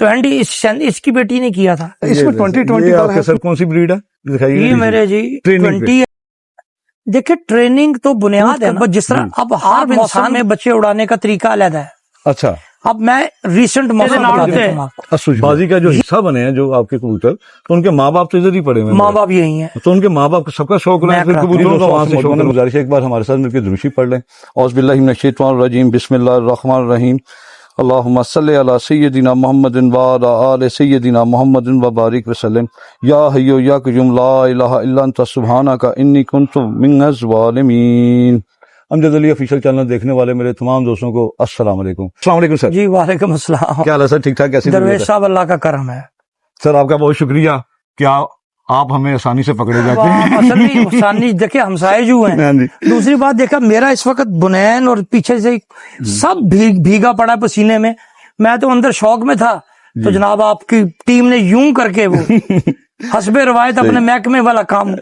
اس کی بیٹی نے کیا تھا. اس میں 2020 آپ کے سر کون سی بریڈ ہے دکھائیے؟ یہ میرے جی 20 ہے. دیکھیں ٹریننگ تو بنیاد ہے نا. جس طرح اب ہر موسم میں بچے اڑانے کا طریقہ علیحدہ ہے. اچھا اب میں ریسنٹ موسم بتا دیتا ہوں آپ کو. بازی کا جو حصہ بنے ہیں جو آپ کے کبوتر، تو ان کے ماں باپ تو ادھر ہی پڑے ہوئے ہیں. ماں باپ یہی ہیں. تو ان کے ماں باپ کو سب کا شوق رہا ہے، پھر کبوتروں کا وہاں سے شوق ہے. گزارش ہے ایک بار ہمارے ساتھ مل کے دروشی پڑھ لیں. اعوذ باللہ من الشیطان الرجیم، بسم اللہ الرحمن الرحیم. اللہم صلی علی سیدنا محمد وعلی آل سیدنا محمد وبارک وسلم. یا حی یا قیوم لا الہ الا انت سبحانک انی کنت من الظالمین. امجد علی آفیشیل چینل دیکھنے والے میرے تمام دوستوں کو السلام علیکم. السلام علیکم سر. جی وعلیکم السلام. کیا حال ہے سر؟ ٹھیک ٹھاک؟ کیسی درویش صاحب اللہ کا کرم ہے. سر آپ کا بہت شکریہ کہ آپ ہمیں آسانی سے پکڑے جاتے ہیں. اصل میں آسانی دیکھیں ہمسائے جو ہیں. دوسری بات دیکھا میرا اس وقت بنین اور پیچھے سے سب بھیگا پڑا پسینے میں. میں تو اندر شوق میں تھا تو جناب آپ کی ٹیم نے یوں کر کے وہ حسب روایت اپنے محکمے والا کام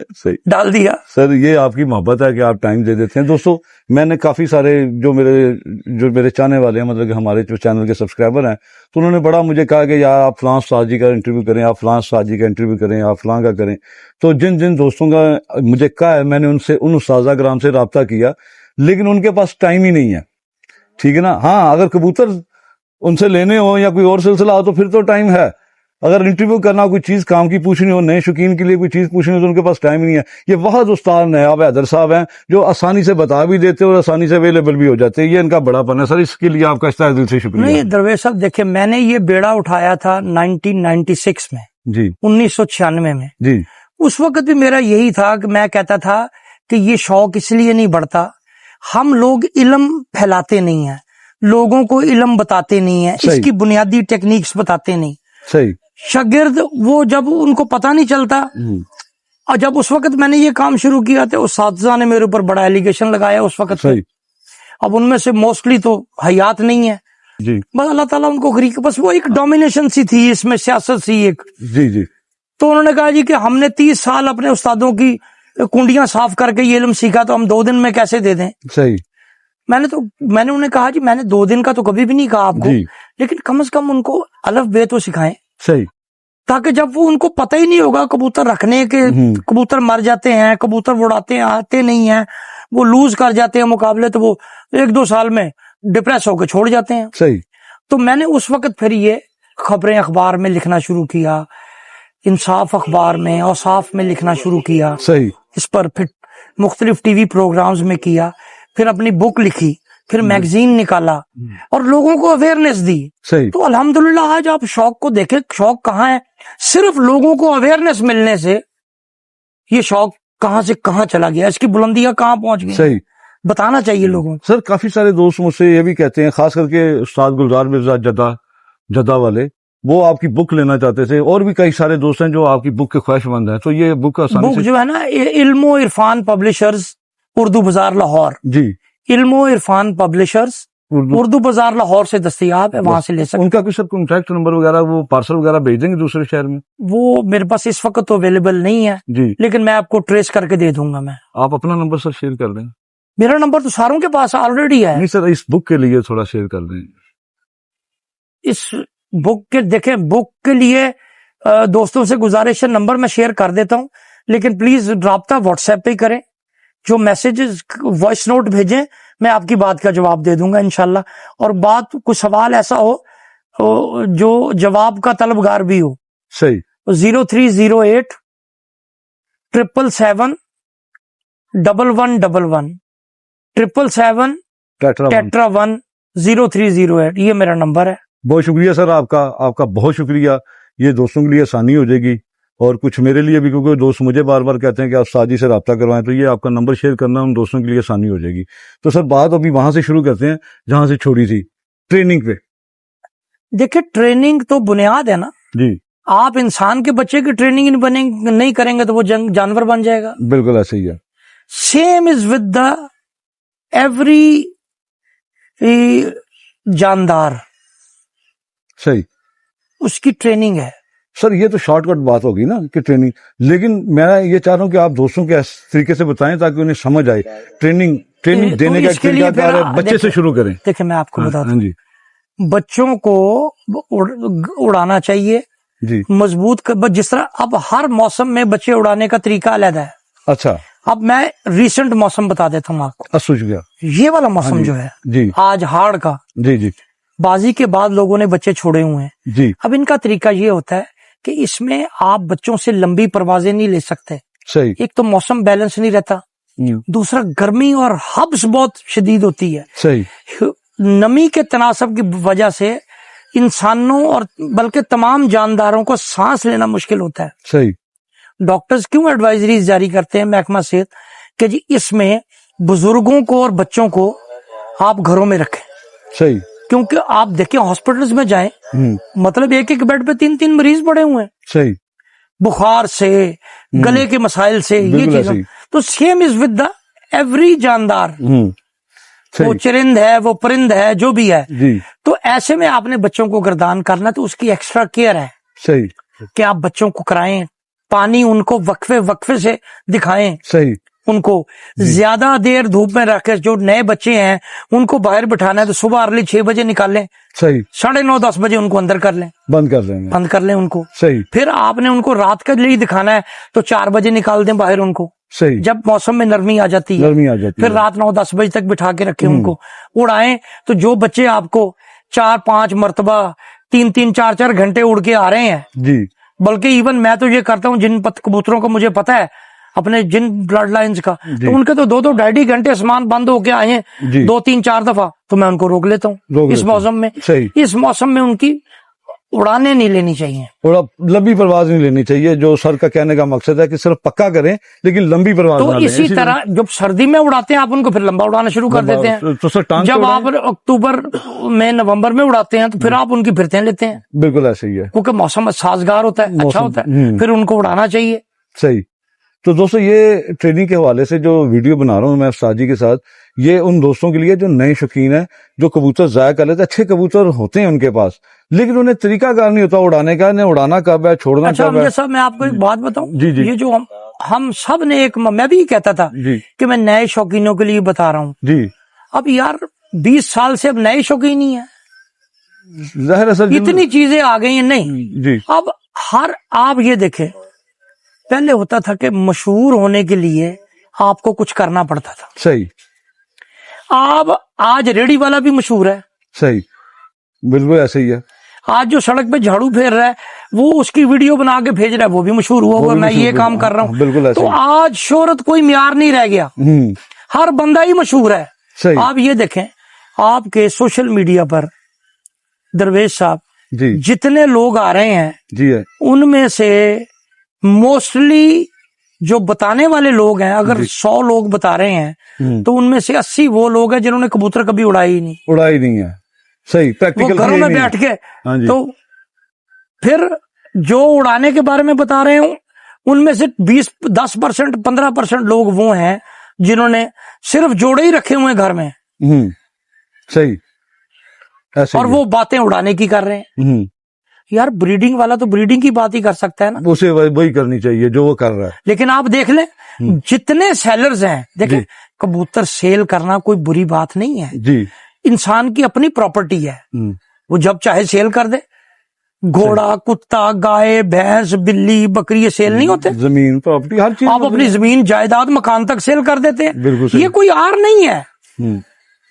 ڈال دیا. سر یہ آپ کی محبت ہے کہ آپ ٹائم دے دیتے ہیں. دوستو میں نے کافی سارے جو میرے چاہنے والے ہیں، مطلب کہ ہمارے جو چینل کے سبسکرائبر ہیں، تو انہوں نے بڑا مجھے کہا کہ یار آپ فلاں استاد جی کا انٹرویو کریں، آپ فلاں استاد جی کا انٹرویو کریں، آپ فلاں کا کریں. تو جن دوستوں کا مجھے کہا ہے، میں نے ان اساتذہ کرام سے رابطہ کیا، لیکن ان کے پاس ٹائم ہی نہیں ہے. ٹھیک ہے نا؟ ہاں اگر کبوتر ان سے لینے ہو یا کوئی اور سلسلہ ہو تو پھر تو ٹائم ہے. اگر انٹرویو کرنا، کوئی چیز کام کی پوچھنی ہو، نئے شوقین کے لیے کوئی چیز پوچھنی ہو تو ان کے پاس ٹائم نہیں ہے. یہ وحد استاد نیاب حیدر صاحب ہیں جو آسانی سے بتا بھی دیتے اور آسانی سے اویلیبل بھی ہو جاتے ہیں. یہ ان کا بڑا پن ہے سر، اس کے لیے آپ کا تہہ دل سے شکریہ. نہیں درویش صاحب دیکھیں میں نے یہ بیڑا اٹھایا تھا 1996 میں جی 1996 میں. جی اس وقت بھی میرا یہی تھا کہ میں کہتا تھا کہ یہ شوق اس لیے نہیں بڑھتا، ہم لوگ علم پھیلاتے نہیں ہیں، لوگوں کو علم بتاتے نہیں ہیں، اس کی بنیادی ٹیکنیکس بتاتے نہیں. صحیح. شاگرد وہ جب ان کو پتہ نہیں چلتا، اور جب اس وقت میں نے یہ کام شروع کیا تو اساتذہ نے میرے اوپر بڑا ایلیگیشن لگایا اس وقت. صحیح. اب ان میں سے موسٹلی تو حیات نہیں ہے. جی بس اللہ تعالیٰ ان کو غریق، بس وہ ایک ڈومینیشن سی تھی، اس میں سیاست سی ایک. جی جی. تو انہوں نے کہا جی کہ ہم نے 30 سال اپنے استادوں کی کنڈیاں صاف کر کے یہ علم سیکھا تو ہم 2 دن میں کیسے دے دیں. صحیح. میں نے انہیں کہا جی میں نے 2 دن کا تو کبھی بھی نہیں کہا آپ کو، لیکن کم از کم ان کو الف بے تو سکھائیں. صحیح. تاکہ جب وہ ان کو پتہ ہی نہیں ہوگا کبوتر رکھنے کے، کبوتر مر جاتے ہیں، کبوتر اڑاتے ہیں، آتے نہیں ہیں، وہ لوز کر جاتے ہیں مقابلے، تو وہ 1-2 سال میں ڈپریس ہو کے چھوڑ جاتے ہیں. صحیح. تو میں نے اس وقت پھر یہ خبریں اخبار میں لکھنا شروع کیا، انصاف اخبار میں، اوصاف میں لکھنا شروع کیا. صحیح. اس پر پھر مختلف ٹی وی پروگرامز میں کیا، پھر اپنی بک لکھی، پھر میگزین نکالا اور لوگوں کو اویئرنیس دی. صحیح. تو الحمدللہ آج آپ شوق کو دیکھیں، شوق کہاں ہے، صرف لوگوں کو اویئرنیس ملنے سے یہ شوق کہاں سے کہاں چلا گیا، اس کی بلندیاں کہاں پہنچ گئی. صحیح. بتانا چاہیے لوگوں کو. سر کافی سارے دوست مجھ سے یہ بھی کہتے ہیں، خاص کر کے استاد گلزار مرزا جدہ والے، وہ آپ کی بک لینا چاہتے تھے، اور بھی کئی سارے دوست ہیں جو آپ کی بک کے خواہش مند ہیں. تو یہ بک بک جو ہے نا علم و عرفان پبلشرز اردو بازار لاہور، جی علم و عرفان پبلشرز اردو بازار لاہور سے دستیاب ہے، وہاں سے لے سکتے. ان کا کوئی سر کانٹیکٹ نمبر وغیرہ، وہ پارسل وغیرہ بھیج دیں گے دوسرے شہر میں؟ وہ میرے پاس اس وقت تو اویلیبل نہیں ہے جی، لیکن میں آپ کو ٹریس کر کے دے دوں گا. میں آپ اپنا نمبر سر شیئر کر دیں. میرا نمبر تو ساروں کے پاس آلریڈی ہے. نہیں سر، اس بک کے لیے تھوڑا شیئر کر دیں. اس بک کے دیکھیں، بک کے لیے دوستوں سے گزارش ہے، نمبر میں شیئر کر دیتا ہوں، لیکن پلیز رابطہ واٹس ایپ پہ کریں. جو میسیجز وائس نوٹ بھیجیں میں آپ کی بات کا جواب دے دوں گا انشاءاللہ. اور بات کوئی سوال ایسا ہو جو جواب کا طلبگار بھی ہو. صحیح. 0308 777 1111 777 ٹیٹرا 1 0308 یہ میرا نمبر ہے. بہت شکریہ سر آپ کا بہت شکریہ. یہ دوستوں کے لیے آسانی ہو جائے گی اور کچھ میرے لیے بھی، کیونکہ دوست مجھے بار بار کہتے ہیں کہ آپ استاد جی سے رابطہ کروائیں، تو یہ آپ کا نمبر شیئر کرنا ان دوستوں کے لیے آسانی ہو جائے گی. تو سر بات ابھی وہاں سے شروع کرتے ہیں جہاں سے چھوڑی تھی، ٹریننگ پہ. دیکھیں ٹریننگ تو بنیاد ہے نا جی. آپ انسان کے بچے کی ٹریننگ نہیں کریں گے تو وہ جانور بن جائے گا. بالکل ایسے ہی ہے. Same is with the every جاندار. صحیح. اس کی ٹریننگ ہے. سر یہ تو شارٹ کٹ بات ہوگی نا کہ ٹریننگ، لیکن میں یہ چاہ رہا ہوں کہ آپ دوستوں کے اس طریقے سے بتائیں تاکہ انہیں سمجھ آئے. ٹریننگ دینے کا طریقہ کار ہے، بچے سے شروع کریں. دیکھیں میں آپ کو بتاتا ہوں. بچوں کو اڑانا چاہیے جی مضبوط جس طرح اب ہر موسم میں بچے اڑانے کا طریقہ علیحدہ ہے. اچھا اب میں ریسنٹ موسم بتا دیتا ہوں آپ کو. سوچ گیا. یہ والا موسم جو ہے جی آج ہاڑ کا، جی جی بازی کے بعد لوگوں نے بچے چھوڑے ہوئے ہیں. جی اب ان کا طریقہ یہ ہوتا ہے کہ اس میں آپ بچوں سے لمبی پروازیں نہیں لے سکتے. صحیح. ایک تو موسم بیلنس نہیں رہتا، دوسرا گرمی اور حبس بہت شدید ہوتی ہے. صحیح. نمی کے تناسب کی وجہ سے انسانوں اور بلکہ تمام جانداروں کو سانس لینا مشکل ہوتا ہے. صحیح. ڈاکٹرز کیوں ایڈوائزریز جاری کرتے ہیں محکمہ صحت کہ جی اس میں بزرگوں کو اور بچوں کو آپ گھروں میں رکھیں. صحیح. کیونکہ آپ دیکھیں ہاسپٹلز میں جائیں، مطلب ایک ایک بیڈ پہ 3 مریض پڑے ہوئے ہیں. صحیح. بخار سے، گلے کے مسائل سے، یہ چیزیں. تو same is with the every جاندار، وہ چرند ہے، وہ پرند ہے، جو بھی ہے. جی. تو ایسے میں آپ نے بچوں کو گردان کرنا تو اس کی ایکسٹرا کیئر ہے صحیح. کہ آپ بچوں کو کرائیں، پانی ان کو وقفے سے دکھائیں. صحیح. ان کو زیادہ دیر دھوپ میں رکھ کے، جو نئے بچے ہیں ان کو باہر بٹھانا ہے تو صبح ارلی 6 بجے نکال لیں. صحیح. 9:30 10 بجے ان کو اندر کر لیں، بند کر دیں گے. بند کر لیں ان کو. صحیح. پھر آپ نے ان کو رات کے لیے دکھانا ہے تو 4 بجے نکال دیں باہر ان کو. صحیح. جب موسم میں نرمی آ جاتی ہے نرمی آ جاتی پھر ہے. رات 9 10 بجے تک بٹھا کے رکھیں ان کو، اڑائیں. تو جو بچے آپ کو 4 5 مرتبہ 3 4 4 گھنٹے اڑ کے آ رہے ہیں، جی. بلکہ ایون میں تو یہ کرتا ہوں، جن کبوتروں کا مجھے پتا ہے اپنے جن بلڈ لائنز کا، تو ان کے تو 2 2 2.5 گھنٹے آسمان بند ہو کے آئے ہیں جی. 2 3 4 دفعہ، تو میں ان کو روک لیتا ہوں اس موسم میں. صحیح. اس موسم میں ان کی اڑانے نہیں لینی چاہیے، تھوڑا لمبی پرواز نہیں لینی چاہیے. جو سر کا کہنے کا مقصد ہے کہ صرف پکا کریں لیکن لمبی پرواز تو نہ لیں. اسی طرح جب سردی میں اڑاتے ہیں آپ ان کو پھر لمبا اڑانا شروع کر دیتے ہیں. تو سر ٹانگ جب آپ اکتوبر میں نومبر میں اڑاتے ہیں تو پھر آپ ان کی پھرتیں لیتے ہیں، بالکل ایسے ہی ہے کیونکہ موسم سازگار ہوتا ہے، اچھا ہوتا ہے، پھر ان کو اڑانا چاہیے. صحیح. تو دوستو یہ ٹریننگ کے حوالے سے جو ویڈیو بنا رہا ہوں میں استاد جی کے ساتھ، یہ ان دوستوں کے لیے جو نئے شوقین ہیں، جو کبوتر ضائع کر لیتے ہیں. اچھے کبوتر ہوتے ہیں ان کے پاس لیکن انہیں طریقہ کار نہیں ہوتا اڑانے کا، انہیں اڑانا کب ہے، چھوڑنا کب ہے. صاحب میں آپ کو ایک بات بتاؤں، جی جی یہ جو ہم سب نے میں بھی کہتا تھا جی کہ میں نئے شوقینوں کے لیے بتا رہا ہوں. جی. اب یار 20 سال سے اب نئے شوقین ہی ہیں، ظاہر ہے سر. اتنی چیزیں آ گئی ہیں. نہیں جی. اب آپ یہ دیکھیں، پہلے ہوتا تھا کہ مشہور ہونے کے لیے آپ کو کچھ کرنا پڑتا تھا. صحیح. آج ریڑی والا بھی مشہور ہے. صحیح. بالکل ایسے ہی ہے. آج جو سڑک پہ جھاڑو پھیر رہا ہے وہ اس کی ویڈیو بنا کے بھیج رہا ہے، وہ بھی مشہور ہوا ہوا، میں یہ کام کر رہا ہوں. بالکل ایسے. تو آج شہرت کوئی معیار نہیں رہ گیا، ہر بندہ ہی مشہور ہے. صحیح. آپ یہ دیکھیں، آپ کے سوشل میڈیا پر درویش صاحب جی جتنے لوگ آ رہے ہیں جی ہے. ان میں سے موسٹلی جو بتانے والے لوگ ہیں، اگر 100 لوگ بتا رہے ہیں تو ان میں سے 80 وہ لوگ ہیں جنہوں نے کبوتر کبھی اڑائی نہیں. اڑائی نہیں ہے. صحیح. وہ پریکٹیکل گھروں میں بیٹھ کے. تو پھر جو اڑانے کے بارے میں بتا رہے ہوں ان میں سے 10% 15% لوگ وہ ہیں جنہوں نے صرف جوڑے ہی رکھے ہوئے ہیں گھر میں. صحیح. ایسے اور وہ باتیں اڑانے کی کر رہے ہیں. یار بریڈنگ والا تو بریڈنگ کی بات ہی کر سکتا ہے نا، اسے وہی کرنی چاہیے جو وہ کر رہا ہے. لیکن آپ دیکھ لیں جتنے سیلرز ہیں، دیکھیں کبوتر سیل کرنا کوئی بری بات نہیں ہے. جی. انسان کی اپنی پراپرٹی ہے، وہ جب چاہے سیل کر دے. گھوڑا، کتا، گائے، بھینس، بلی، بکری یہ سیل نہیں ہوتے. زمین، پراپرٹی، ہر چیز آپ اپنی زمین جائیداد مکان تک سیل کر دیتے ہیں. بالکل. یہ کوئی آر نہیں ہے،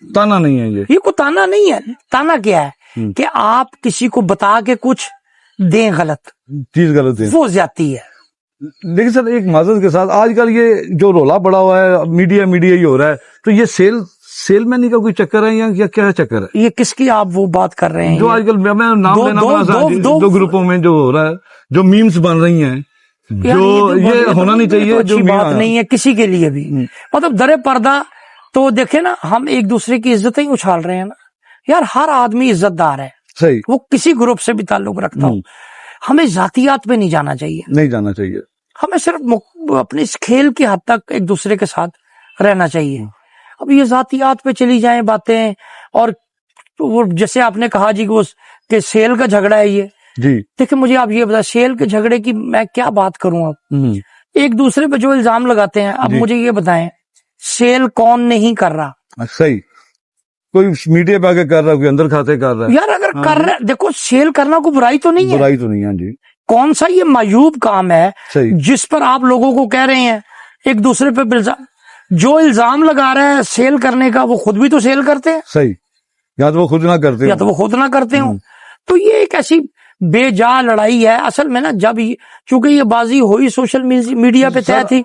تانا نہیں ہے. یہ کوئی تانا نہیں ہے. تانا کیا ہے کہ آپ کسی کو بتا کے کچھ دیں غلط چیز، غلط ہے، وہ زیادتی ہے. لیکن سر ایک معذرت کے ساتھ آج کل یہ جو رولا پڑا ہوا ہے میڈیا ہی ہو رہا ہے، تو یہ سیل مینی کا کوئی چکر ہے یا کیا چکر ہے؟ یہ کس کی آپ وہ بات کر رہے ہیں؟ جو آج کل میں نام لینا دو گروپوں میں جو ہو رہا ہے، جو میمز بن رہی ہیں، جو یہ ہونا نہیں چاہیے، جو بات نہیں ہے کسی کے لیے بھی. مطلب درے پردہ تو دیکھیں نا، ہم ایک دوسرے کی عزتیں اچھال رہے ہیں نا. یار ہر آدمی عزت دار ہے، صحیح، وہ کسی گروپ سے بھی تعلق رکھتا ہوں. ہمیں ذاتیات پہ نہیں جانا چاہیے. ہمیں صرف اپنے اس کھیل کی حد تک ایک دوسرے کے ساتھ رہنا چاہیے. اب یہ ذاتیات پہ چلی جائیں باتیں، اور جیسے آپ نے کہا جی کہ سیل کا جھگڑا ہے یہ. جی دیکھیں مجھے آپ یہ بتا، سیل کے جھگڑے کی میں کیا بات کروں. اب ایک دوسرے پہ جو الزام لگاتے ہیں، اب مجھے یہ بتائیں سیل کون نہیں کر رہا؟ صحیح. کوئی میڈیا پہ آگے کر رہا ہے, کوئی اندر کھاتے کر رہا ہے. یار اگر کر رہے, دیکھو سیل کرنا کوئی برائی تو نہیں ہے, برائی تو نہیں ہے. جی کون سا یہ معیوب کام ہے صحیح. جس پر آپ لوگوں کو کہہ رہے ہیں ایک دوسرے پہ جو الزام لگا رہا ہے سیل کرنے کا, وہ خود بھی تو سیل کرتے ہیں, صحیح, یا تو وہ خود نہ کرتے یا تو وہ خود نہ کرتے ہوں. تو یہ ایک ایسی بے جا لڑائی ہے اصل میں نا. جب چونکہ یہ بازی ہوئی سوشل میڈیا پہ طے تھی,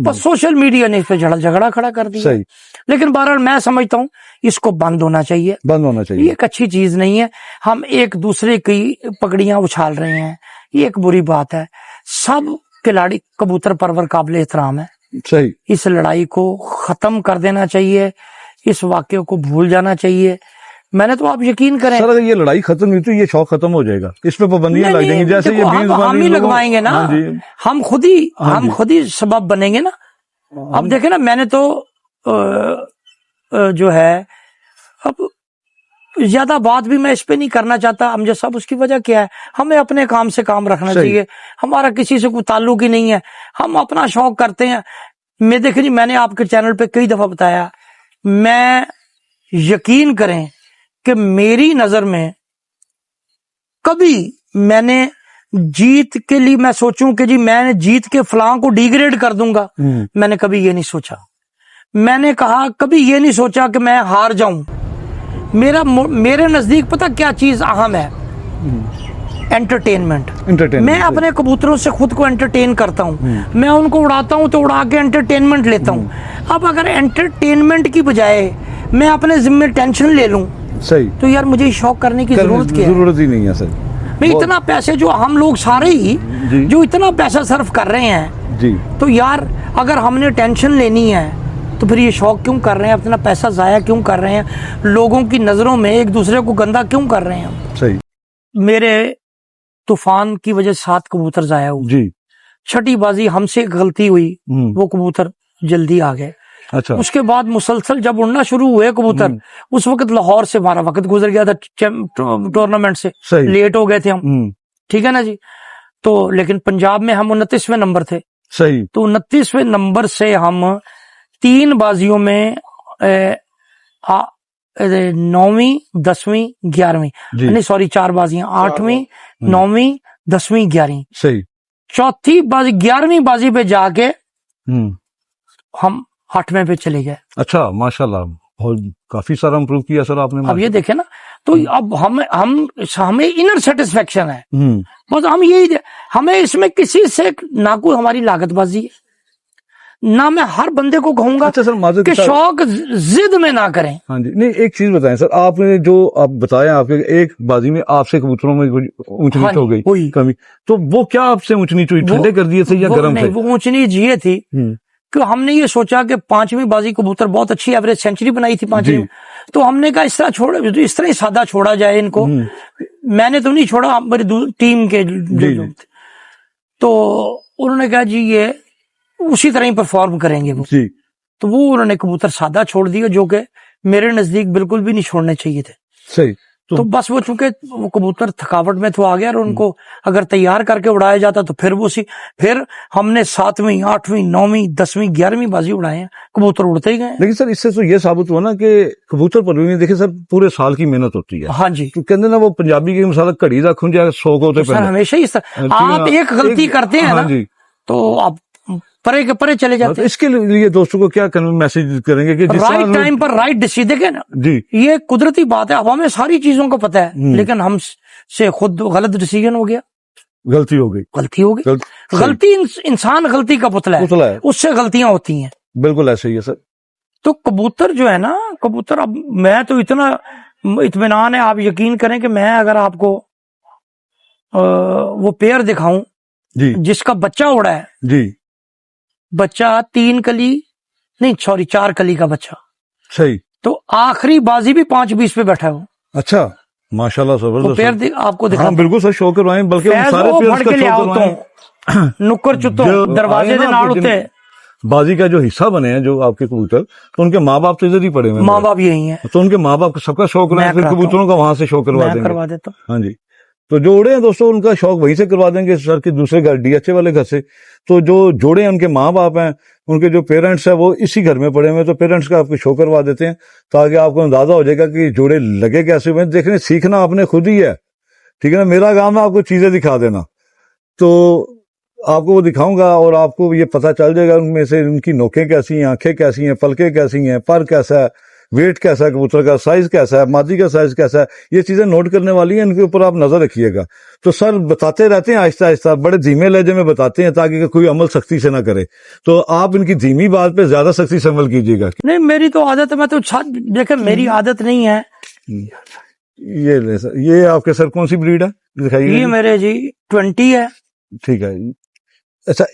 بس سوشل میڈیا نے اس پہ جھگڑا کھڑا کر دیا. صحیح. لیکن بہرحال میں سمجھتا ہوں اس کو بند ہونا چاہیے, بند ہونا چاہیے. یہ ایک اچھی چیز نہیں ہے. ہم ایک دوسرے کی پگڑیاں اچھال رہے ہیں, یہ ایک بری بات ہے. سب کھلاڑی کبوتر پرور قابل احترام ہے. صحیح. اس لڑائی کو ختم کر دینا چاہیے, اس واقعے کو بھول جانا چاہیے. میں نے تو آپ یقین کریں سر اگر یہ لڑائی ختم ہوئی تو یہ شوق ختم ہو جائے گا, اس پہ پابندیاں لگ جائیں گی. جیسے یہ ہم ہی لگوائیں گے نا, ہم خود ہی سبب بنیں گے نا. اب دیکھیں نا, میں نے تو جو ہے اب زیادہ بات بھی میں اس پہ نہیں کرنا چاہتا. ہم جو سب اس کی وجہ کیا ہے, ہمیں اپنے کام سے کام رکھنا چاہیے. ہمارا کسی سے کوئی تعلق ہی نہیں ہے, ہم اپنا شوق کرتے ہیں. میں دیکھیں جی, میں نے آپ کے چینل پہ کئی دفعہ بتایا, میں یقین کریں کہ میری نظر میں کبھی میں نے جیت کے لیے میں سوچوں کہ جی میں نے جیت کے فلاں کو ڈی گریڈ کر دوں گا, میں نے کبھی یہ نہیں سوچا. میں نے کہا کبھی یہ نہیں سوچا کہ میں ہار جاؤں. میرے نزدیک پتہ کیا چیز اہم ہے, انٹرٹینمنٹ. میں اپنے کبوتروں سے خود کو انٹرٹین کرتا ہوں, میں ان کو اڑاتا ہوں تو اڑا کے انٹرٹینمنٹ لیتا ہوں. اب اگر انٹرٹینمنٹ کی بجائے میں اپنے ذمہ ٹینشن لے لوں, صحیح, تو یار مجھے شوق کرنے کی ضرورت کیا ہے؟ ضرورت ہی نہیں ہے سر. میں اتنا پیسے جو ہم لوگ سارے ہی جو اتنا پیسہ صرف کر رہے ہیں, جی تو یار اگر ہم نے ٹینشن لینی ہے تو پھر یہ شوق کیوں کر رہے ہیں, اپنا پیسہ ضائع کیوں کر رہے ہیں, لوگوں کی نظروں میں ایک دوسرے کو گندا کیوں کر رہے ہیں. صحیح. میرے طوفان کی وجہ سے 7 کبوتر ضائع ہوئے. جی. چھٹی بازی ہم سے ایک غلطی ہوئی, وہ کبوتر جلدی آ گئے. اچھا. اس کے بعد مسلسل جب اڑنا شروع ہوئے کبوتر, اس وقت لاہور سے ہمارا وقت گزر گیا تھا ٹورنامنٹ سے, لیٹ ہو گئے تھے ہم, ٹھیک ہے نا جی. تو لیکن پنجاب میں ہم 29ویں نمبر تھے. صحیح. تو 29ویں نمبر سے ہم 3 بازیوں میں 9ویں 10ویں 11ویں, نہیں سوری 4 بازیاں, 8ویں 9ویں 10ویں 11ویں. صحیح. چوتھی بازی 11ویں بازی پہ جا کے ہم 8ویں پہ چلے گئے. اچھا, ماشاءاللہ, کافی سارا امپروو کیا سر آپ نے. اب یہ دیکھیں نا, تو اب ہمیں انر سیٹسفیکشن ہے, بس ہم یہی, ہمیں اس میں کسی سے نہ کوئی ہماری لاگت بازی ہے, نہ میں ہر بندے کو کہوں گا کہ شوق ضد میں نہ کریں. ہاں جی. نہیں ایک چیز بتائیں سر, آپ نے جو آپ بتایا, آپ کے ایک بازی میں آپ سے کبوتروں میں اونچ نیچ ہو گئی کمی, تو وہ کیا آپ سے اونچ نیچ ہوئی, ٹھنڈے کر دیے تھے یا گرم تھے؟ وہ اونچ نیچ یہ تھی کہ ہم نے یہ سوچا کہ 5ویں بازی کبوتر بہت اچھی ایوریج سینچری بنائی تھی 5ویں, تو ہم نے کہا اس طرح اس طرح ہی سادہ چھوڑا جائے ان کو. میں نے تو نہیں چھوڑا, ہماری ٹیم کے لوگ تھے, تو انہوں نے کہا جی یہ اسی طرح ہی پرفارم کریں گے وہ. تو وہ انہوں نے کبوتر سادہ چھوڑ دیا, جو کہ میرے نزدیک بالکل بھی نہیں چھوڑنے چاہیے تھے. صحیح. تو بس وہ چونکہ وہ کبوتر تھکاوٹ میں تو آ گیا, اور ان کو اگر تیار کر کے اڑایا جاتا تو پھر ہم نے 7ویں 8ویں 9ویں 10ویں 11ویں بازی اڑائے ہیں, کبوتر اڑتے ہی گئے. لیکن سر اس سے تو یہ ثابت ہوا نا کہ کبوتر پروی میں دیکھیں سر پورے سال کی محنت ہوتی ہے. ہاں جی. کہتے نا وہ پنجابی کی مثال گھڑی رکھوں جائے 100 کو ہوتے پہلے, ہمیشہ ہی آپ ایک غلطی کرتے ہیں نا تو آپ پرے کے پرے چلے جاتے ہیں. اس کے لیے دوستوں کو کیا میسج کریں گے کہ رائٹ ٹائم پر رائٹ ڈیسیژن, دیکھیں نا جی یہ قدرتی بات ہے, اب ہمیں ساری چیزوں کو پتہ ہے, لیکن ہم سے خود غلط ڈیسیژن ہو گیا, غلطی ہو گئی. غلطی انسان غلطی کا پتلا ہے, اس سے غلطیاں ہوتی ہیں. بالکل ایسے ہی ہے سر. تو کبوتر جو ہے نا, کبوتر, اب میں تو اتنا اطمینان ہے, آپ یقین کریں کہ میں اگر آپ کو وہ پیئر دکھاؤں جس کا بچہ اڑا ہے, جی بچہ 4 کلی کا بچہ. صحیح. تو آخری بازی بھی 5-20 پہ بیٹھا ہو. اچھا, ماشاءاللہ زبردست. پیر آپ کو دکھا, بالکل سر, شو کروائیں, بلکہ سارے پیئرز کا شو کروائیں. نکر چتوں دروازے دے نال ہوتے بازی کا جو حصہ بنے ہیں جو آپ کے کبوتر, تو ان کے ماں باپ تو ادھر ہی پڑے ہوئے, ماں باپ یہی ہیں, تو ان کے ماں باپ سب کا شو کروائیں, پھر کبوتروں کا وہاں سے شو کروا دیں گے. کروا دیتا ہوں. ہاں جی. تو جو اڑے ہیں دوستوں ان کا شوق وہیں سے کروا دیں گے سر کے دوسرے گھر DHA والے گھر سے. تو جو جوڑے ہیں ان کے ماں باپ ہیں, ان کے جو پیرنٹس ہیں وہ اسی گھر میں پڑے ہوئے ہیں, تو پیرنٹس کا آپ کو شو کروا دیتے ہیں تاکہ آپ کو اندازہ ہو جائے گا کہ جوڑے لگے کیسے ہوئے ہیں. دیکھیں سیکھنا آپ نے خود ہی ہے, ٹھیک ہے نا. میرا کام ہے آپ کو چیزیں دکھا دینا, تو آپ کو وہ دکھاؤں گا اور آپ کو یہ پتہ چل جائے گا ان میں سے ان کی نوکیں کیسی ہیں, آنکھیں کیسی ہیں, پلکیں کیسی ہیں, پر کیسا ہے, ویٹ کیسا ہے, کبوتر کا سائز کیسا ہے, مادی کا سائز کیسا ہے. یہ چیزیں نوٹ کرنے والی ہیں, ان کے اوپر آپ نظر رکھیے گا. تو سر بتاتے رہتے ہیں آہستہ آہستہ, بڑے دھیمے لہجے میں بتاتے ہیں تاکہ کوئی عمل سختی سے نہ کرے. تو آپ ان کی دھیمی بات پہ زیادہ سختی سے عمل کیجیے گا. نہیں میری تو عادت ہے, میں تو دیکھیں میری عادت نہیں ہے. یہ لے سر, یہ آپ کے سر کون سی بریڈ ہے دکھائیے. یہ میرے جی 20 ہے. ٹھیک ہے. اچھا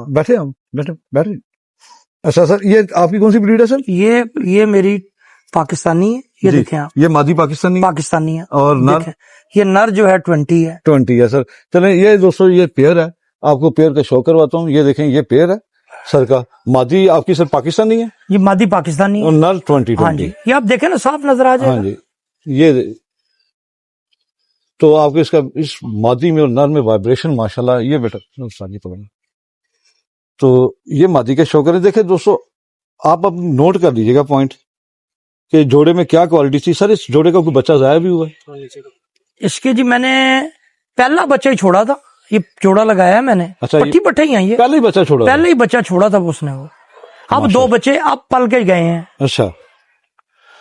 بیٹھے ہم بیٹھے. اچھا سر یہ آپ کی کون سی بریڈ ہے سر؟ یہ میری پاکستانی ہے. یہ دیکھیں آپ, یہ مادی پاکستانی ہے. اور نر یہ نر جو ہے 20 ہے. 20 ہے سر. چلیں یہ دوستوں یہ پیئر ہے, آپ کو پیئر کا شو کرواتا ہوں. یہ دیکھیں یہ پیئر ہے سر کا. مادی آپ کی سر پاکستانی ہے, یہ مادی پاکستانی اور ہے. نر 20. ہاں جی, یہ آپ دیکھیں نا صاف نظر آ جائے گا. ہاں جی. یہ تو آپ کو اس مادی میں اور نر میں وائبریشن ماشاءاللہ. یہ بیٹا سانی پکڑنا. تو یہ مادی کا شو کریں. دیکھیں دوستو آپ اب نوٹ کر لیجیے گا پوائنٹ کہ جوڑے میں کیا کوالٹی تھی. سر اس جوڑے کا کوئی بچہ ضائع بھی ہوا ہے؟ اس کے جی میں نے پہلا بچہ ہی چھوڑا تھا, یہ جوڑا لگایا ہے میں نے. اچھا پٹھی پٹھے ہی ہیں یہ, پہلے ہی بچہ چھوڑا, پہلے ہی بچہ چھوڑا تھا اس نے. وہ اب 2 بچے اب پل کے گئے ہیں. اچھا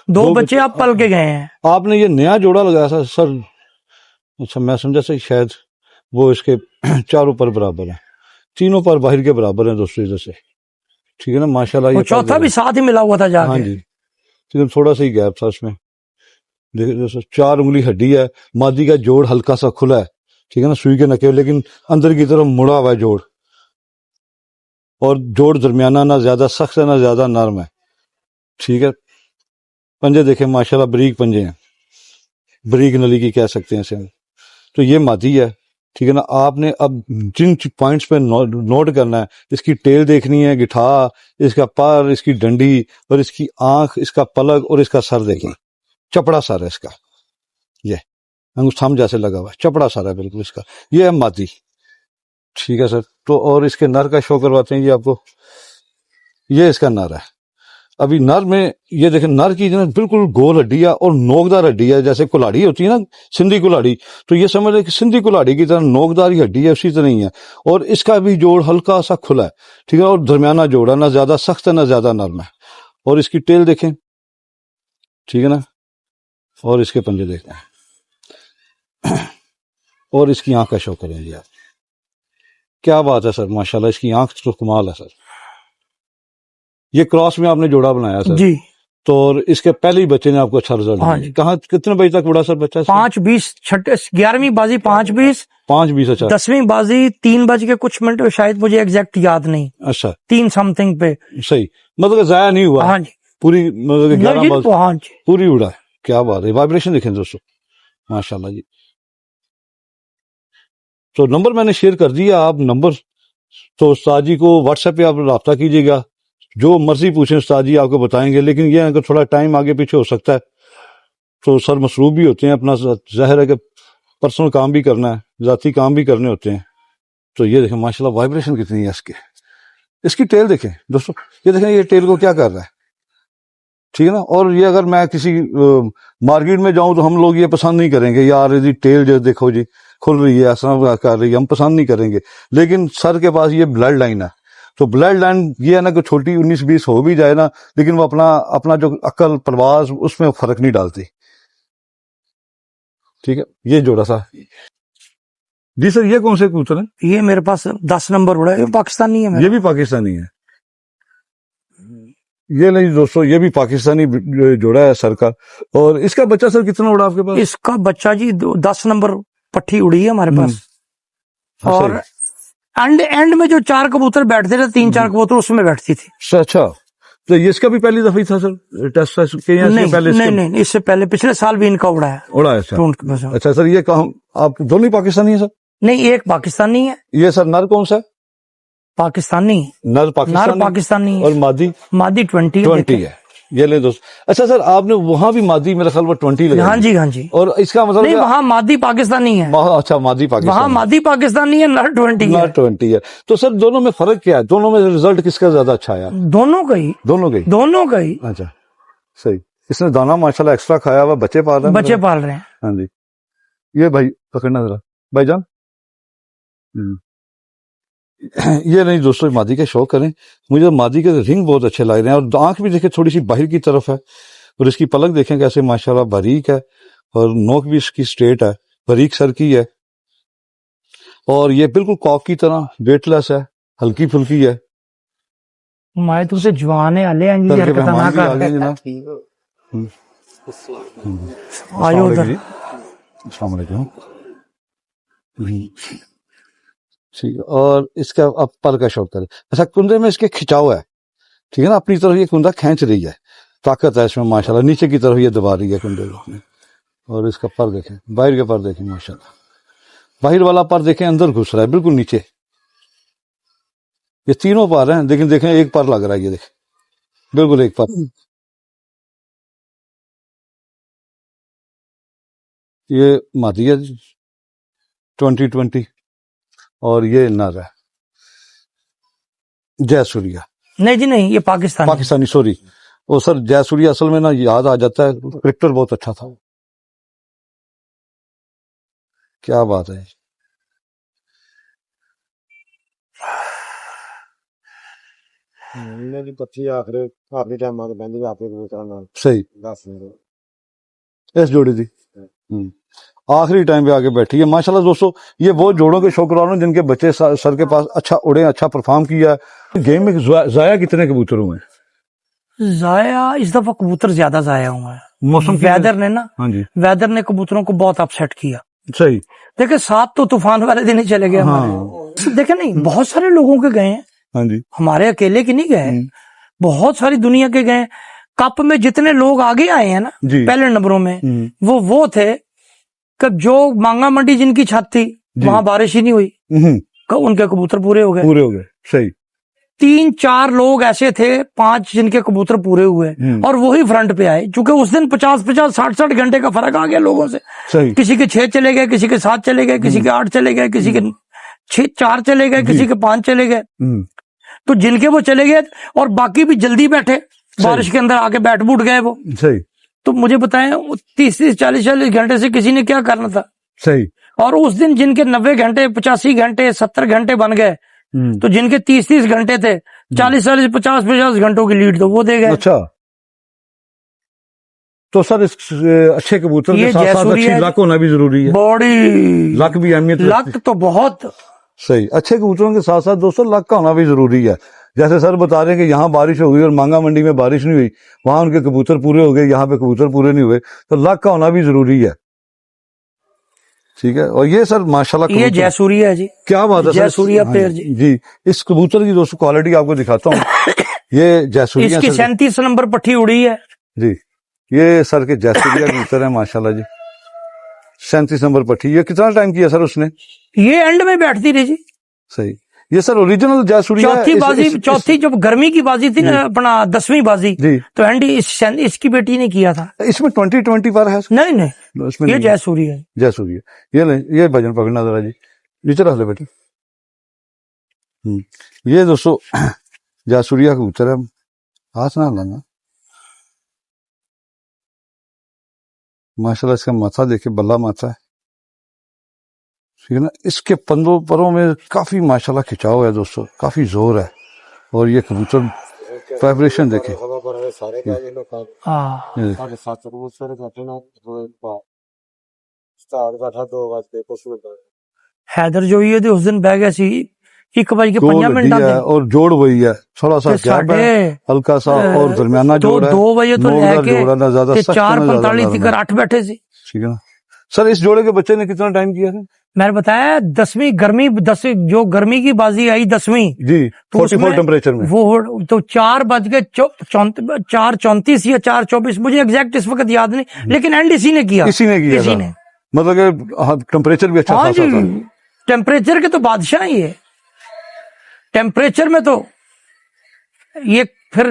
2 بچے اب پل کے گئے ہیں. آپ نے یہ نیا جوڑا لگایا تھا سر؟ اچھا میں سمجھا سر شاید وہ اس کے چاروں پر برابر ہیں, تینوں پر باہر کے برابر ہیں دوستوں ادھر سے, ٹھیک ہے نا ماشاءاللہ. وہ چوتھا بھی ساتھ ہی ملا ہوا تھا جا کے. ہاں جی, لیکن تھوڑا سا ہی گیپ تھا اس میں. دیکھیں دوستوں 4 انگلی ہڈی ہے. مادی کا جوڑ ہلکا سا کھلا ہے, ٹھیک ہے نا, سوئی کے نکے, لیکن اندر کی طرف مڑا ہوا ہے جوڑ. اور جوڑ درمیانہ, نہ زیادہ سخت ہے نہ زیادہ نرم ہے, ٹھیک ہے. پنجے دیکھیں ماشاءاللہ بریک پنجے ہیں, بریک نلی کی کہہ سکتے ہیں اسے. تو یہ مادی ہے, ٹھیک ہے نا. آپ نے اب جن پوائنٹس پہ نوٹ کرنا ہے, اس کی ٹیل دیکھنی ہے, گٹھا, اس کا پر, اس کی ڈنڈی, اور اس کی آنکھ, اس کا پلک, اور اس کا سر دیکھیں. چپڑا سر ہے اس کا, یہ انگوٹھام جیسے لگا ہوا ہے, چپڑا سر ہے بالکل اس کا. یہ ہے مادی, ٹھیک ہے سر. تو اور اس کے نر کا شو کرواتے ہیں جی آپ کو. یہ اس کا نر ہے. ابھی نر میں یہ دیکھیں, نر کی جو بالکل گول ہڈی ہے اور نوکدار ہڈی ہے, جیسے کلاڑی ہوتی ہے نا, سندھی کلاڑی. تو یہ سمجھ لیں کہ سندھی کلاڑی کی طرح نوکدار ہڈی ہے, اسی طرح ہی ہے. اور اس کا بھی جوڑ ہلکا سا کھلا ہے, ٹھیک ہے, اور درمیانہ جوڑ ہے, نہ زیادہ سخت ہے نہ زیادہ نرم ہے. اور اس کی ٹیل دیکھیں, ٹھیک ہے نا, اور اس کے پنجے دیکھتے ہیں, اور اس کی آنکھ کا شو کریں جی آپ. کیا بات ہے سر ماشاءاللہ, اس کی آنکھ تو کمال ہے سر. یہ کراس میں آپ نے جوڑا بنایا سر جی. تو اس کے پہلے ہی بچے نے آپ کو اچھا رزلٹ دیا. کہاں کتنے بجے تک اڑا سر بچہ؟ 5:20, 11ویں بازی 5:20. 5:20. اچھا 10ویں بازی 3 بج کے کچھ منٹ, شاید مجھے ایگزیکٹ یاد نہیں. اچھا 3 سمتھنگ پہ. صحیح, مطلب ضائع نہیں ہوا. ہاں جی, پوری مطلب 11 بازی ہاں جی پوری اڑا. کیا بات ہے. وائبریشن دیکھیں دوستوں ماشاءاللہ جی. تو نمبر میں نے شیئر کر دیا, آپ نمبر تو استاد جی کو واٹس ایپ پہ آپ رابطہ کیجیے گا, جو مرضی پوچھیں استاد جی آپ کو بتائیں گے. لیکن یہ اگر تھوڑا ٹائم آگے پیچھے ہو سکتا ہے تو سر مصروف بھی ہوتے ہیں, اپنا ظاہر ہے کہ پرسنل کام بھی کرنا ہے, ذاتی کام بھی کرنے ہوتے ہیں. تو یہ دیکھیں ماشاءاللہ وائبریشن کتنی ہے اس کی ٹیل دیکھیں دوستوں. یہ دیکھیں یہ ٹیل کو کیا کر رہا ہے, ٹھیک ہے نا. اور یہ اگر میں کسی مارکیٹ میں جاؤں تو ہم لوگ یہ پسند نہیں کریں گے, یار یہ ٹیل جو دیکھو جی کھل رہی ہے, ایسا کر رہی ہے, ہم پسند نہیں کریں گے. لیکن سر کے پاس یہ بلڈ لائن ہے. تو بلڈ لائن یہ ہے نا کہ چھوٹی 19-20 ہو بھی جائے نا, لیکن وہ اپنا جو عقل پرواز اس میں فرق نہیں ڈالتی. ٹھیک ہے, یہ جوڑا سا. جی سر یہ کون سے کبوتر ہیں؟ یہ میرے پاس 10 نمبر اڑا ہے, یہ پاکستانی ہے. یہ بھی پاکستانی ہے. یہ نہیں دوستو, یہ بھی پاکستانی جوڑا ہے سر کا. اور اس کا بچہ سر کتنا اڑا آپ کے پاس؟ اس کا بچہ جی 10 نمبر پٹھی اڑی ہے ہمارے پاس. اور اینڈ میں جو 4 کبوتر بیٹھتے تھے, 3-4 کبوتر اس میں بیٹھتی تھی. اچھا, تو اس کا بھی پہلی دفعہ تھا سر ٹیسٹ؟ نہیں, اس سے پہلے پچھلے سال بھی ان کا اڑا ہے. اچھا سر, یہ کہاں آپ دونوں پاکستانی ہیں سر؟ نہیں, ایک پاکستانی ہے. یہ سر نر کون سا ہے؟ پاکستانی. نر پاکستانی ہے. اور مادی 20 ہے. یہ لے دوست. اچھا سر آپ نے وہاں بھی مادی میرا خیال وہ 20 لگا. ہاں جی ہاں جی. اور اس کا مطلب نہیں وہاں مادی پاکستانی ہے. اچھا مادی وہاں پاکستان مادی پاکستانی ہے, نر 20 ہے. 20 ہے. تو سر دونوں میں فرق کیا ہے؟ دونوں میں رزلٹ کس کا زیادہ اچھا آیا؟ دونوں کا ہی. دونوں کا ہی. دونوں کا ہی. اچھا صحیح. اس نے دانا ماشاءاللہ ایکسٹرا کھایا ہوا, بچے پال رہے ہیں. بچے پال رہے ہیں. ہاں جی. یہ بھائی پکڑنا ذرا بھائی جان. یہ نہیں دوستوں مادی کا شوق کریں. مجھے مادی کے رنگ بہت اچھے لگ رہے ہیں, اور آنکھ بھی دیکھیں تھوڑی سی باہر کی طرف ہے, اور اس کی پلک دیکھیں کیسے ماشاءاللہ باریک ہے, اور نوک بھی اس کی سٹریٹ ہے, باریک سر کی ہے, اور یہ بالکل کاک کی طرح ویٹ لیس ہے, ہلکی پھلکی ہے. میں تو سے جوان ہے الے انجی ترکے حرکت نہ مہمان بھی کر. آ گئے جناب. آئیو ادھر. السلام علیکم. ٹھیک ہے. اور اس کا اب پر کا شوق کرے. اچھا کندھے میں اس کے کھچاؤ ہے, ٹھیک ہے نا, اپنی طرف یہ کندھا کھینچ رہی ہے, طاقت ہے اس میں ماشاءاللہ. نیچے کی طرف یہ دبا رہی ہے کندھے کو. اور اس کا پر دیکھیں, باہر کے پر دیکھیں ماشاءاللہ. باہر والا پر دیکھیں اندر گھس رہا ہے بالکل نیچے. یہ تینوں پر ہیں, لیکن دیکھیں ایک پر لگ رہا ہے, یہ دیکھیں بالکل ایک پر. یہ مادی ہے 2020, اور یہ نر ہے جے سوریا. نہیں جی نہیں, یہ پاکستانی سوری. وہ سر جے سوریا اصل میں نا یاد آ جاتا ہے, کرکٹر بہت اچھا تھا. کیا بات ہے. صحیح اس جوڑی تھی آخری ٹائم پہ آگے بیٹھی ہے ماشاءاللہ. دوستو یہ وہ جوڑوں کے شوقران ہیں جن کے بچے سر کے پاس اچھا اڑے, اچھا پرفارم کیا ہے. گیم میں ضائع کتنے کبوتر ہوئے ہیں؟ ضائع اس دفعہ کبوتر زیادہ ضائع ہوئے ہیں. موسم ویدر نے نا, ہاں جی ویدر نے کبوتروں کو بہت اپسیٹ کیا. صحیح. دیکھیں 7 تو طوفان والے دن ہی چلے گئے ہمارے. دیکھیں نہیں بہت سارے لوگوں کے گئے ہیں, ہاں جی ہمارے اکیلے کے نہیں گئے, بہت ساری دنیا کے گئے. کپ میں جتنے لوگ آگے آئے ہیں نا پہلے نمبروں میں, وہ تھے کہ جو مانگا منڈی جن کی چھت تھی وہاں بارش ہی نہیں ہوئی, ان کے کبوتر پورے ہو گئے. صحیح. 3-4 لوگ ایسے تھے 5 جن کے کبوتر پورے ہوئے, اور وہی فرنٹ پہ آئے, چونکہ اس دن 50-50 60-60 گھنٹے کا فرق آ گیا لوگوں سے. صحیح. کسی کے 6 چلے گئے, کسی کے 7 چلے گئے, کسی کے 8 چلے گئے, کسی کے 4 چلے گئے, کسی کے 5 چلے گئے. تو جن کے وہ چلے گئے اور باقی بھی جلدی بیٹھے, بارش کے اندر آ کے بیٹھ بوٹ گئے وہ. صحیح. تو مجھے بتائیں 30-40 گھنٹے سے کسی نے کیا کرنا تھا. صحیح. اور اس دن جن کے 90 گھنٹے 85 گھنٹے 70 گھنٹے بن گئے, تو جن کے 30 گھنٹے تھے 40 50 گھنٹوں کی لیڈ تو وہ دے گئے. اچھا تو سر اس اچھے کبوتر کے یہ ساتھ ساتھ جیسوری اچھی ہے, لک ہونا بھی ضروری ہے. بڑی لک بھی اہمیت رکھتی لک تو بہت. صحیح. اچھے کبوتروں کے ساتھ ساتھ دوستوں لک کا ہونا بھی ضروری ہے. جیسے سر بتا رہے ہیں کہ یہاں بارش ہو گئی اور مانگا منڈی میں بارش نہیں ہوئی, وہاں ان کے کبوتر پورے ہو گئے, یہاں پہ کبوتر پورے نہیں ہوئے, تو لک کا ہونا بھی ضروری ہے. ٹھیک ہے. اور یہ سر ماشاءاللہ یہ جے سوریا ہے جی, کیا بات ہے جے سر. سوریا پیر جی. جی اس کبوتر کی دوستوں کوالٹی آپ کو دکھاتا ہوں. یہ جے سوریا اس کی 37 نمبر پٹھی اڑی ہے جی. یہ سر کے جے سوریا کبوتر ہے ماشاءاللہ جی, 37 نمبر پٹھی. یہ کتنا ٹائم کیا سر اس نے؟ یہ اینڈ میں بیٹھتی رہی جی. صحیح. یہ سر اوریجنل جے سوریا چوتھی بازی, چوتھی جب گرمی کی بازی تھی نا اپنا 10ویں بازی, جی تو اینڈ اس کی بیٹی نے کیا تھا. اس میں 2020 پر ہے. نہیں اس میں یہ جے سوریا ہے. جے سوریا. یہ نہیں, یہ بھجن پکڑنا ذرا جی, نیچے رکھ لے بیٹے. یہ دوستو جے سوریا کبوتر ہے, ہاتھ نہ لانا ماشاءاللہ. اس کا ماتھا دیکھیں, بلا ماتھا ہے, ٹھیک ہے نا. اس کے پندوں پروں میں کافی ماشاءاللہ کھچاؤ ہے دوستو, کافی زور ہے. اور یہ کبوتر وائبریشن دیکھیں. حیدر جو ہوئی ہے اس دن بہ گیا سی 1:50 منٹ اور جوڑ وہی ہے, تھوڑا سا گیپ ہے ہلکا سا, اور درمیانہ جوڑ ہے. 2 بجے تو لے کے نہ زیادہ سخت 4:45 تک 8 بیٹھے سی. ٹھیک ہے نا سر. اس جوڑے کے بچے نے کتنا ٹائم کیا ہے؟ میں نے بتایا 10ویں گرمی, 10 جو گرمی کی بازی آئی 10ویں جی 44 ٹیمپریچر میں, وہ تو 4:34 یا 4:24, مجھے ایگزیکٹ اس وقت یاد نہیں, لیکن اینڈ اسی نے کیا. اسی نے مطلب کہ ٹیمپریچر بھی اچھا خاصا تھا. ٹیمپریچر کے تو بادشاہ ہی ہے. ٹیمپریچر میں تو یہ پھر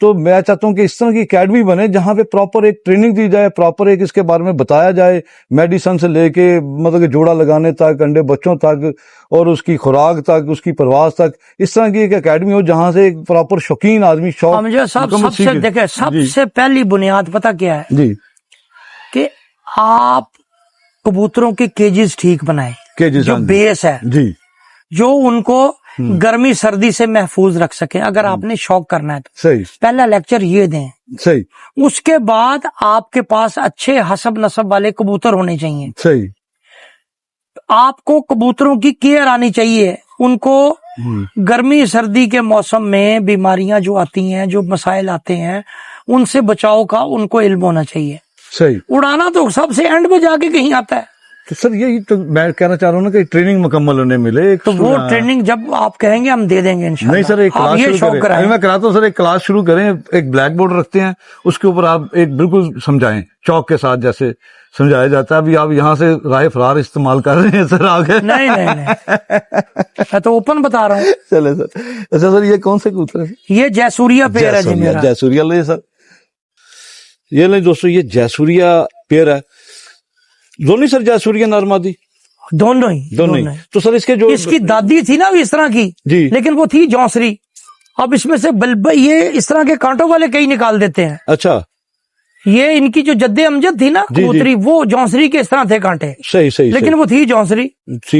تو میں چاہتا ہوں کہ اس طرح کی اکیڈمی بنے جہاں پہ پراپر ایک ٹریننگ دی جائے, پراپر ایک اس کے بارے میں بتایا جائے, میڈیسن سے لے کے مطلب کہ جوڑا لگانے تک, انڈے بچوں تک, اور اس کی خوراک تک, اس کی پرواز تک, اس طرح کی ایک اکیڈمی ہو جہاں سے ایک پراپر شوقین آدمی شوق سب سے دیکھیں, سب سے پہلی بنیاد پتہ کیا ہے جی کہ آپ کبوتروں کے کیجز ٹھیک بنائیں, جو بیس ہے جی, جو ان کو گرمی سردی سے محفوظ رکھ سکیں. اگر آپ نے شوق کرنا ہے تو صحیح, پہلا لیکچر یہ دیں. صحیح, اس کے بعد آپ کے پاس اچھے حسب نسب والے کبوتر ہونے چاہیے. صحیح, آپ کو کبوتروں کی کیئر آنی چاہیے. ان کو گرمی سردی کے موسم میں بیماریاں جو آتی ہیں, جو مسائل آتے ہیں, ان سے بچاؤ کا ان کو علم ہونا چاہیے. صحیح. اڑانا تو سب سے اینڈ میں جا کے کہیں آتا ہے. تو سر یہی تو میں کہنا چاہ رہا ہوں نا کہ ٹریننگ مکمل انہیں ملے. تو وہ ٹریننگ جب آپ کہیں گے ہم دے دیں گے انشاءاللہ. نہیں سر, ایک کلاس یہ شوق شروع کرائیں. کریں. میں کراتا ہوں سر, ایک کلاس شروع کریں, ایک بلیک بورڈ رکھتے ہیں, اس کے اوپر آپ ایک بالکل سمجھائیں چوک کے ساتھ جیسے سمجھایا جاتا ہے. ابھی آپ یہاں سے رائے فرار استعمال کر رہے ہیں سر آگے. نہیں میں تو اوپن بتا رہا ہوں. چلے سر. اچھا سر, یہ کون سے کبوتر ہے؟ یہ جیسوریا پیئر ہے جی میرا. جیسوریا لے سر, یہ لیں دوستو, یہ جیسوریا پیئر ہے. دونوں سر جیسوریا نارمادی دونوں ہی. تو سر اس کے جو اس کی دادی تھی نا اس طرح کی جی, لیکن وہ تھی جونسری. اب اس میں سے یہ اس طرح کے کانٹوں والے کئی نکال دیتے ہیں. اچھا, یہ ان کی جو جد امجد تھی نا کبوتری, وہ جونسری کے اس طرح تھے کانٹے. صحیح, لیکن وہ تھی جونسری.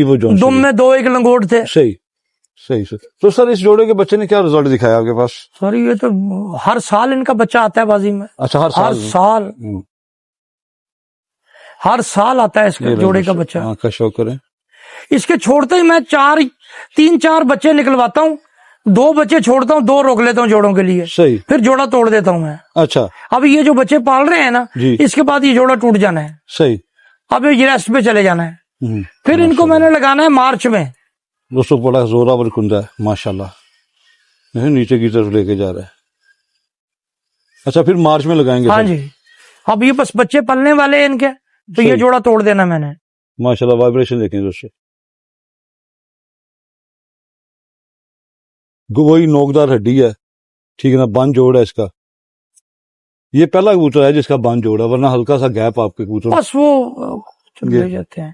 وہ جونسری. دم میں 2 ایک لنگوٹ تھے. صحیح سر. تو سر اس جوڑے کے بچے نے کیا رزلٹ دکھایا آپ کے پاس؟ سر یہ تو ہر سال ان کا بچہ آتا ہے بازی میں. اچھا, ہر سال آتا ہے اس کے جوڑے کا بچہ. ہاں کا شوق کریں. اس کے چھوڑتے ہی میں 3-4 بچے نکلواتا ہوں, 2 بچے چھوڑتا ہوں, 2 روک لیتا ہوں جوڑوں کے لیے. صحیح. پھر جوڑا توڑ دیتا ہوں میں. اچھا. اب یہ جو بچے پال رہے ہیں نا, اس کے بعد یہ جوڑا ٹوٹ جانا ہے. صحیح. اب یہ ریسٹ پہ چلے جانا ہے. پھر ان کو میں نے لگانا ہے مارچ میں. دوستوں بڑا زوراور کندا ہے ماشاءاللہ, نیچے کی طرف لے کے جا رہا ہے. اچھا, پھر مارچ میں لگائیں گے. ہاں جی. اب یہ بس بچے پلنے والے ہیں ان کے, تو یہ جوڑا توڑ دینا میں نے. ماشاءاللہ, وائبریشن دیکھیں دوستوں, وہی نوکدار ہڈی ہے, ٹھیک ہے نا, بند جوڑ ہے اس کا. یہ پہلا کبوتر ہے جس کا بند جوڑ ہے, ورنہ ہلکا سا گیپ آپ کے کبوتر بس وہ لے جاتے ہیں.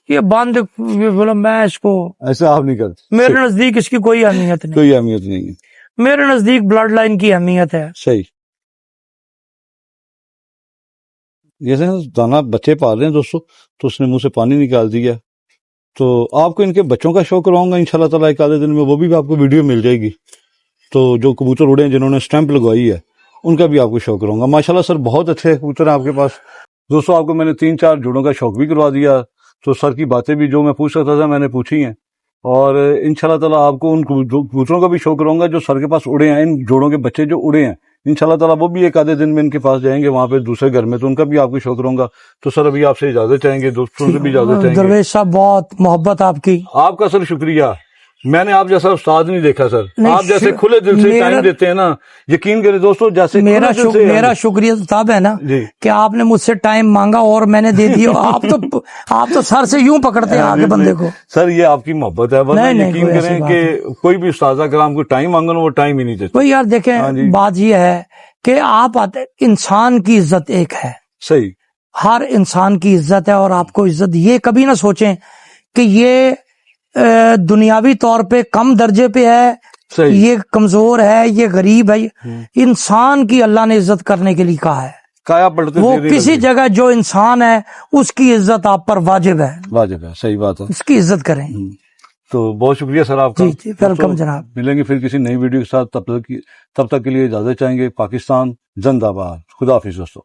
یہ بند بولا میں اس کو ایسے آپ نہیں کرتے. میرے نزدیک اس کی کوئی اہمیت نہیں. کوئی اہمیت نہیں ہے. میرے نزدیک بلڈ لائن کی اہمیت ہے. صحیح. جیسے دانا بچے پال رہے ہیں دوستو, تو اس نے منہ سے پانی نکال دیا. تو آپ کو ان کے بچوں کا شوق کراؤں گا انشاءاللہ تعالیٰ ایک آدھے دن میں, وہ بھی آپ کو ویڈیو مل جائے گی. تو جو کبوتر اڑے ہیں جنہوں نے سٹیمپ لگوائی ہے ان کا بھی آپ کو شوق کراؤں گا. ماشاءاللہ سر بہت اچھے کبوتر ہیں آپ کے پاس. دوستو آپ کو میں نے 3-4 جوڑوں کا شوق بھی کروا دیا. تو سر کی باتیں بھی جو میں پوچھ سکتا تھا میں نے پوچھی ہیں, اور انشاءاللہ تعالیٰ آپ کو ان کبوتروں کا بھی شوق کراؤں گا جو سر کے پاس اڑے ہیں. ان جوڑوں کے بچے جو اڑے ہیں انشاءاللہ تعالیٰ وہ بھی ایک آدھے دن میں ان کے پاس جائیں گے وہاں پہ دوسرے گھر میں, تو ان کا بھی آپ کو شوق کروں گا. تو سر ابھی آپ سے اجازت چاہیں گے, دوستوں سے بھی اجازت چاہیں گے. درویش صاحب بہت محبت آپ کی. آپ کا سر شکریہ. میں نے آپ جیسا استاد نہیں دیکھا سر. آپ جیسے کھلے دل سے ٹائم دیتے ہیں نا, یقین کریں دوستوں, جیسے میرا شکریہ صاحب ہے نا کہ آپ نے مجھ سے ٹائم مانگا اور میں نے دے دیا. آپ تو سر سے یوں پکڑتے ہیں آگے بندے کو. سر یہ آپ کی محبت ہے, ورنہ یقین کریں کہ کوئی بھی استاذہ کرام کو ٹائم مانگو وہ ٹائم ہی نہیں دیتے. بھائی یار دیکھیں, بات یہ ہے کہ آپ انسان کی عزت ایک ہے. صحیح. ہر انسان کی عزت ہے, اور آپ کو عزت یہ کبھی نہ سوچیں کہ یہ دنیاوی طور پہ کم درجے پہ ہے, یہ کمزور ہے, یہ غریب ہے. انسان کی اللہ نے عزت کرنے کے لیے کہا ہے. وہ کسی جگہ جو انسان ہے اس کی عزت آپ پر واجب ہے. صحیح بات ہے, اس کی عزت کریں. تو بہت شکریہ سر آپ کا. جی ویلکم جناب. ملیں گے پھر کسی نئی ویڈیو کے ساتھ, تب تک کے لیے اجازت چاہیں گے. پاکستان زندہ باد. خدا حافظ دوستو.